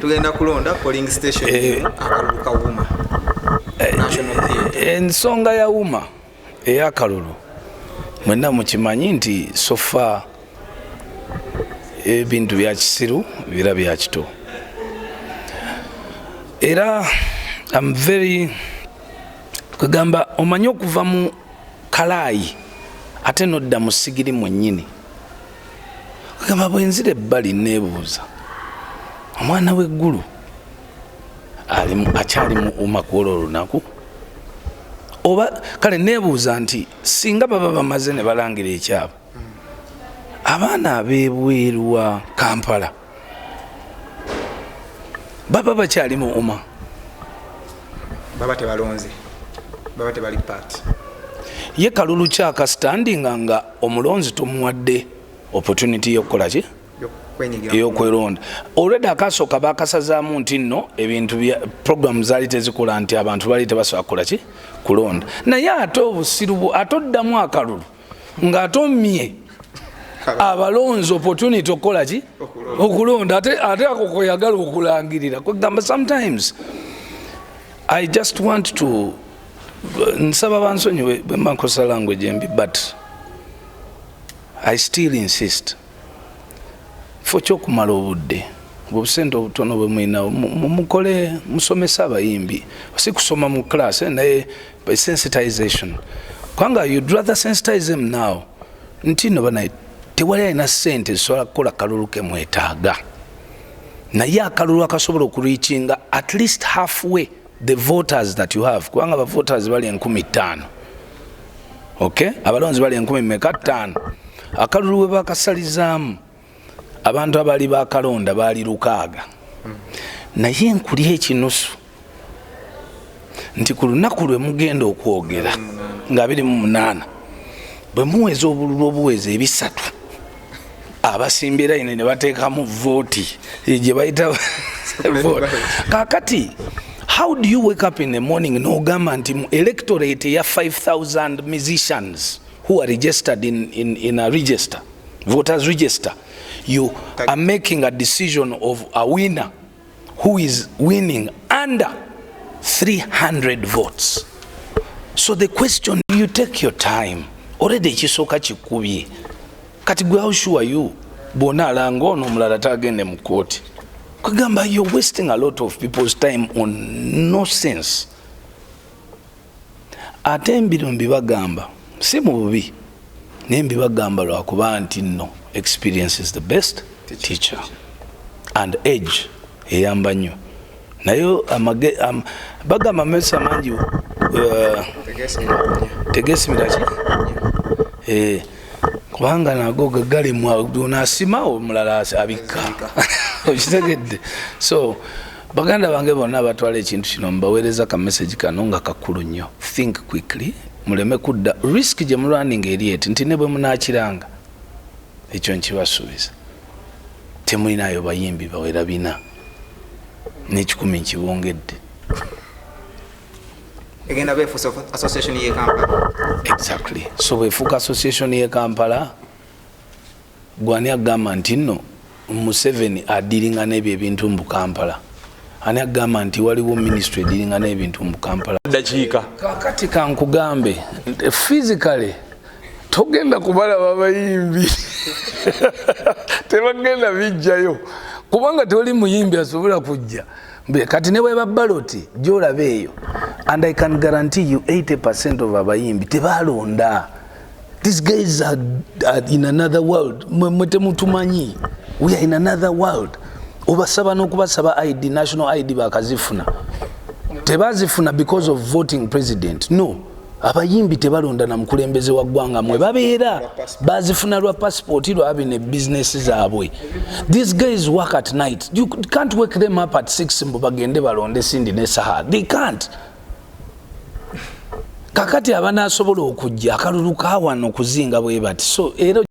Tugenda kulonda polling station akaluluka Wuma National Theatre. Ensonga ya Wuma eyakalulu mwenna mukimanyi nti sofa ebintu bya kisiru bira bya kito. Era I'm very kugamba omanyi okuva mu kalaayi ate nodda mu sigiri mwennyini. Kugamba bwenzire ebbali neebuuza omwana w'eggulu akyali mu Wuma kwolwo olunaku oba kale neebuuza nti singa baba bamaze ne balangira ekyabo abaana ab'ebweru wa Kampala baba bakyali mu Wuma, baba tebalonze, baba tebali party. Ye kalulu kyaka standinga nga omulonzi tumuwadde opportunity y'okukola ki ey'okweronda. Already akasooka bakasazaamu nti nno ebintu bya program zaali tezikola nti abantu baali tebasobola kukola ki kulonda. Naye ate obusiru atoddamu akalulu ng'ate omye abalonzi opportunity okukola ki okulonda ate ako kweyagala okulangirira. Kugamba sometimes I just want to nsaba bansonyiwe bwe mbankosa language embi, but I still insist fo kyokumala obudde obusente obutono bwe mwinawo mukole musomesa abayimbi si kusoma mu class naye by sensitization kwanga you'd rather sensitize them now nti no bana tewali alina ssente zisobola kukola kalulu ke mwetaaga naye akalulu akasobola okureachinga at least halfway the voters that you have kwanga ba voters bali 15,000 okay abalonzi bali 15,000 akalulu we bakasalizaamu abantu abali bakalonda bali 600 naye nkulya ekinusu nti ku lunaku lwe mugenda okwogera nga 28 bwe muweza obululu obuweza ebisatu abasimbira ine ne bateekamu vooti gye bayita kakati how do you wake up in the morning n'ogamba nti mu electorate ya 5,000 musicians who are registered in a register, voters register, you are making a decision of a winner who is winning under 300 votes. So the question, you take your time. Already kisoka kikubye. Kati gwe how sure you bona alanga ono omulala tagende mu court. Kugamba you're wasting a lot of people's time on nonsense. Ate mbiro mbibagamba si mu bubi naye mbibagamba lwakuba nti nno experience is the best teacher and age eyamba nnyo naye bagamba mesa mangi tegesimira ki kubanga nago gagali mwasima omulala abikka okitegedde. So baganda bange bonna batwala ekintu kino mbaweereza ka message kano nga kakulu nnyo. Think quickly muleme kudda risk gye mulwanning erieti nti ne bwe munaakiranga ekyo nkibasuubiza temulinayo bayimbi bawera 4 n'ekikumi nkibongedde egenda beefuusa association ye Kampala. Exactly. So bwefuuka association ye Kampala gwani agamba nti nno Museveni adiringa n'ebyo ebintu mu Kampala ani agamba nti waliwo ministry ediringa n'ebintu mu Kampala dakiika kakati kankugambe physically togenda kubalaba bayimbi tebagenda bijjayo kubanga toli muyimbi asobola kujja kati ne bweba baloti gyolaba eyo and I can guarantee you 80% of abayimbi tebalonda. These guys are in another world. Mutemutumanyi we are in another world. Obasaba n'okubasaba ID, national ID bakazifuna tebazifuna because of voting president. No, abayimbi tebalonda na mukulembeze wa ggwanga mwe babeera bazifuna lwa passport lwa abine business zaabwe. These guys work at night. You can't wake them up at 6 mbu bagende balonde sindi ne saha. They can't. Kakati abana asobola okujja akalulu kawano okuzinga bwe bati. So era